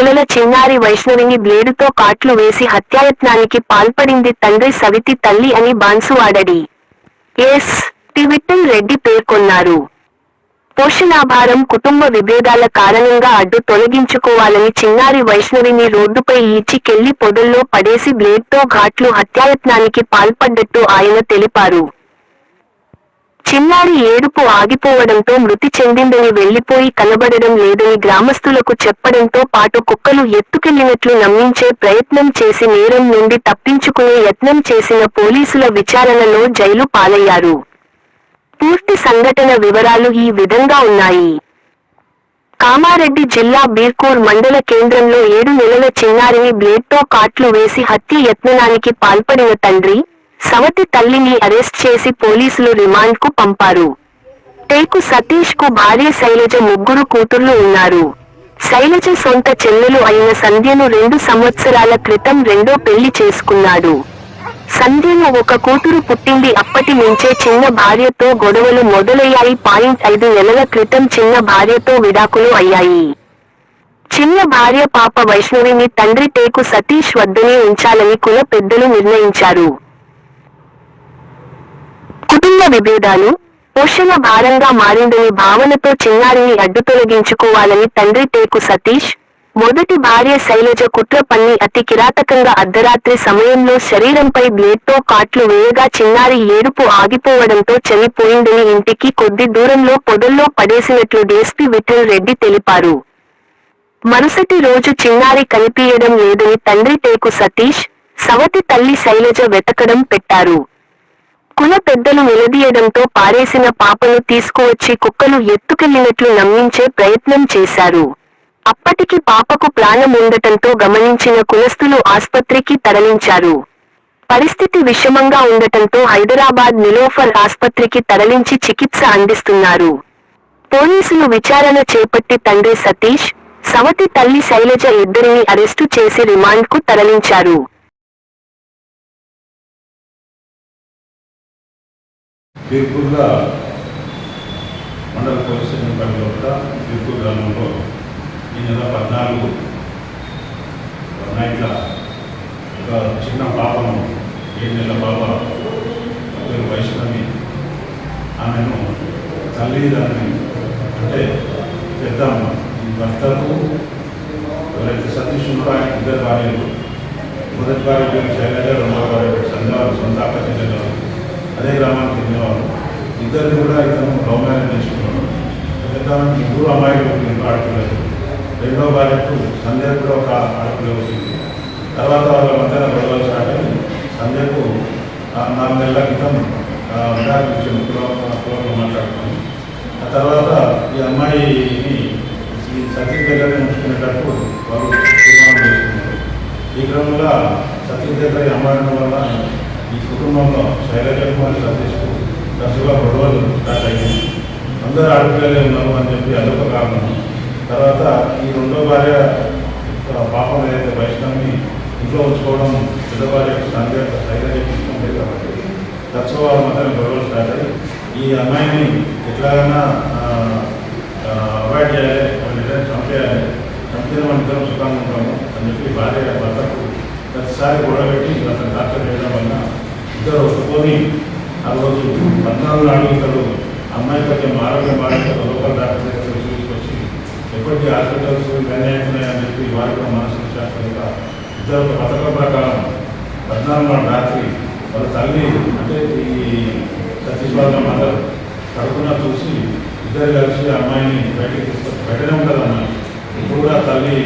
నెలల చిన్నారి వైష్ణవిని బ్లేడుతో కాట్లు వేసి హత్యాయత్నానికి పాల్పడింది తండ్రి సవితి తల్లి అని బాన్సువాడడి ఎస్. టి. విఠల్ రెడ్డి పేర్కొన్నారు. పోషణాభారం కుటుంబ విభేదాల కారణంగా అడ్డు తొలగించుకోవాలని చిన్నారి వైష్ణవిని రోడ్డుపై ఈడ్చికెళ్లి పొదల్లో పడేసి బ్లేడ్తో ఘాట్లు హత్యాయత్నానికి పాల్పడ్డట్టు ఆయన తెలిపారు. చిన్నారి ఏడుపు ఆగిపోవడంతో మృతి చెందిందని వెళ్లిపోయి కనబడడం లేదని గ్రామస్తులకు చెప్పడంతో పాటు కుక్కలు ఎత్తుకెళ్లినట్లు నమ్మించే ప్రయత్నం చేసి నేరం నుండి తప్పించుకునే యత్నం చేసిన పోలీసుల విచారణలో జైలు పాలయ్యారు. పూర్తి సంఘటన వివరాలు ఈ విధంగా ఉన్నాయి. కామారెడ్డి జిల్లా బీర్కూర్ మండల కేంద్రంలో 7 నెలల చిన్నారిని బ్లేడ్తో కాట్లు వేసి హత్య యత్నానికి పాల్పడిన తండ్రి, సవతి తల్లిని అరెస్ట్ చేసి పోలీసులు రిమాండ్కు పంపారు. టేకు సతీష్ కు భార్య శైలజ, 3 కూతుర్లు ఉన్నారు. శైలజ సొంత చెల్లెలు అయిన సంధ్యను 2 సంవత్సరాల క్రితం రెండో పెళ్లి చేసుకున్నాడు. సంధ్యను ఒక కూతురు పుట్టింది. అప్పటి నుంచే చిన్న భార్యతో గొడవలు మొదలయ్యాయి. 5 నెలల క్రితం చిన్న భార్యతో విడాకులు అయ్యాయి. చిన్న భార్య పాప వైష్ణవిని తండ్రి టేకు సతీష్ వద్దనే ఉంచాలని కుల పెద్దలు నిర్ణయించారు. కుటుంబ విభేదాలు, పోషణ భారంగా మారిందని భావనతో చిన్నారిని అడ్డు తొలగించుకోవాలని తండ్రి టేకు సతీష్, మొదటి భార్య శైలజ కుట్ర పన్ని అతి కిరాతకంగా అర్ధరాత్రి సమయంలో శరీరంపై బ్లేడ్తో కాట్లు వేయగా చిన్నారి ఏడుపు ఆగిపోవడంతో చనిపోయిందని ఇంటికి కొద్ది దూరంలో పొదల్లో పడేసినట్లు డీఎస్పీ విఠల్ రెడ్డి తెలిపారు. మరుసటి రోజు చిన్నారి కనిపించడం లేదని తండ్రి టేకు సతీష్, సవతి తల్లి శైలజ వెతకడం పెట్టారు. కుల పెద్దలు నిలదీయడంతో పారేసిన పాపను తీసుకువచ్చి కుక్కలు ఎత్తుకెళ్లినట్లు నమ్మించే ప్రయత్నం చేశారు. అప్పటికి పాపకు ప్రాణం ఉండటంతో గమనించిన కులస్తులు ఆస్పత్రికి తరలించారు. పరిస్థితి విషమంగా ఉండటంతో హైదరాబాద్ నిలోఫర్ ఆస్పత్రికి తరలించి చికిత్స అందిస్తున్నారు. పోలీసులు విచారణ చేపట్టి తండ్రి సతీష్, సవతి తల్లి శైలజ ఇద్దరిని అరెస్టు చేసి రిమాండ్కు తరలించారు. బీర్కూర్లో మండల పోలీస్ స్టేషన్ పరిధిలో బీర్కూర్ గ్రామంలో ఈ నెల 14 నైట్ల ఒక చిన్న పాపను 7 నెలల పాప పేరు వైష్ణవి, ఆమెను తల్లిదండ్రులు అంటే పెద్దమ్మ ఈ భర్తకు ఎవరైతే సతీష్ ఉన్నారో ఆయన 2 భార్యలు, మొదటి భార్య పేరు శైలజ, రెండవ భార్య పేరు సంధ్య, సొంత అక్క చెల్లెలు అదే గ్రామానికి చెందినవారు. ఇద్దరిని కూడా ఇతను లవ్ మ్యారేజ్ చేసుకున్నాడు. పెద్దవానికి 3 అమ్మాయిలు, 2 ఆడపిల్లలు. రెండో భార్యకు సంధ్యకు కూడా ఒక ఆడపిల్ల వచ్చింది. తర్వాత వాళ్ళ మధ్యన గొడవలు స్టార్ట్ అయ్యి సంధ్యకు 4 నెలల క్రితం కులంలో మాట్లాడుకున్నాం. ఆ తర్వాత ఈ అమ్మాయిని సతీష్ దగ్గరనే ఉంచుకునేటట్టు వాళ్ళు తీర్మానం చేసుకున్నారు. ఈ క్రమంలో సతీష్ దగ్గర ఈ అమ్మాయి వల్ల ఈ కుటుంబంలో శైలజకు మరియు సతీష్కు తరచుగా గొడవలు స్టార్ట్ అయ్యాయి. అందరూ ఆడపిల్లలే ఉన్నారు అని చెప్పి అదొక కారణం. తర్వాత ఈ రెండో భార్య పాపం ఏదైతే వైష్ణవిని ఇంట్లో ఉంచుకోవడం పెద్ద భార్య శైలజ తీసుకుంటే కాబట్టి తరచుగా వాళ్ళ మధ్యన గొడవలు స్టార్ట్ అయ్యి ఈ అమ్మాయిని ఎట్లాగైనా అవాయిడ్ చేయాలి, వాళ్ళని చంపేయాలి, చంపిన మన ఇద్దరం సుఖంగా ఉంటాము అని చెప్పి భార్య భర్తకు ప్రతిసారి గొడవ పెట్టి అతను డాక్టర్ చేయడం వల్ల ఇద్దరు ఒప్పుకొని ఆ రోజు 14 నాడు ఇతడు అమ్మాయి కొంచెం ఆరోగ్యం బాగా లోకల్ డాక్టర్ దగ్గర తీసుకొచ్చి ఎప్పటికీ హాస్పిటల్స్ ఉన్నాయని చెప్పి వారికి మనసు శాస్త్రంగా ఇద్దరు ఒక పథకం ప్రకారం 14 నాడు రాత్రి వాళ్ళ తల్లి అంటే ఈ సతీష్ వాళ్ళ మదర్ కడుపున చూసి ఇద్దరు కలిసి అమ్మాయిని బయటకు తీసుకొచ్చి బయటనే ఉంటుంది అమ్మాయి. ఇప్పుడు కూడా తల్లి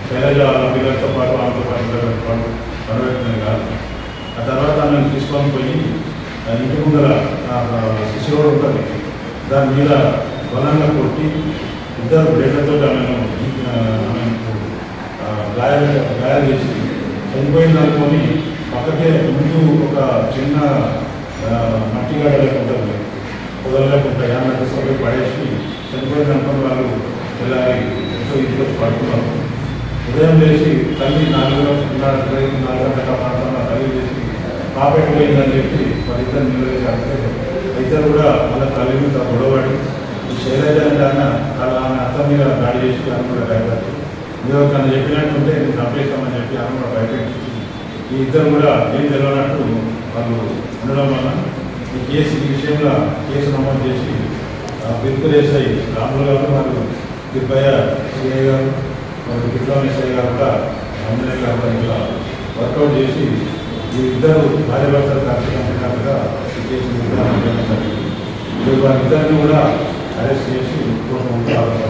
శైలజ వాళ్ళ పిల్లలతో పాటు ఆమెతో పాటు పడబెట్టినది కాదు. ఆ తర్వాత ఆమెను తీసుకొని పోయి ఇంటి ముందర శిశు రోడ్ ఉంటుంది, దాని మీద బలంగా కొట్టి ఇద్దరు బ్లేడ్లతో ఆమెను గాయాలు చేసి చనిపోయింది అనుకొని పక్కకే ముందు ఒక చిన్న మట్టి గడ్డ లేకుంటుంది, పొదలు లేకుంటాయి, ఆమె తీసుకొని పడేసి చనిపోయింది అనుకుని వాళ్ళు తెల్లారి ఎంతో ఇంటికి వచ్చి పడుతున్నారు. ఉదయం చేసి తల్లి 4 గంటల ప్రాంతంలో తల్లి చేసి పాప ఎట్టుపోయిందని చెప్పి వాళ్ళిద్దరు నిలవేశారు. ఇద్దరు కూడా వాళ్ళ తల్లి మీద గొడవడి ఈ శైలజ అంటే ఆమె అత్త మీద దాడి చేసి దాన్ని కూడా భయపడి మీరు తను చెప్పినట్టుంటే నేను చంపేస్తామని చెప్పి ఆమె కూడా భయపెట్టి ఈ ఇద్దరు కూడా ఏం తెలియనట్టు వాళ్ళు ఉండడం వల్ల ఈ విషయంలో కేసు నమోదు చేసి బిల్కుల్ ఎస్ఐ రాములు గారు మరియు దిబ్బయ్య సిఐ గారు మరియు విక్రమ్ ఎస్ఐ గారు కూడా అంజనేయ గారు కూడా వర్కౌట్ చేసి ఈ ఇద్దరు భార్యాభర్తలు కలిసి కంపినట్టుగా ఈ కేసు నిర్ధారణ చేయడం జరిగింది. వారిద్దరిని కూడా అరెస్ట్ చేసి కోర్టు ముందు ఆరోపణ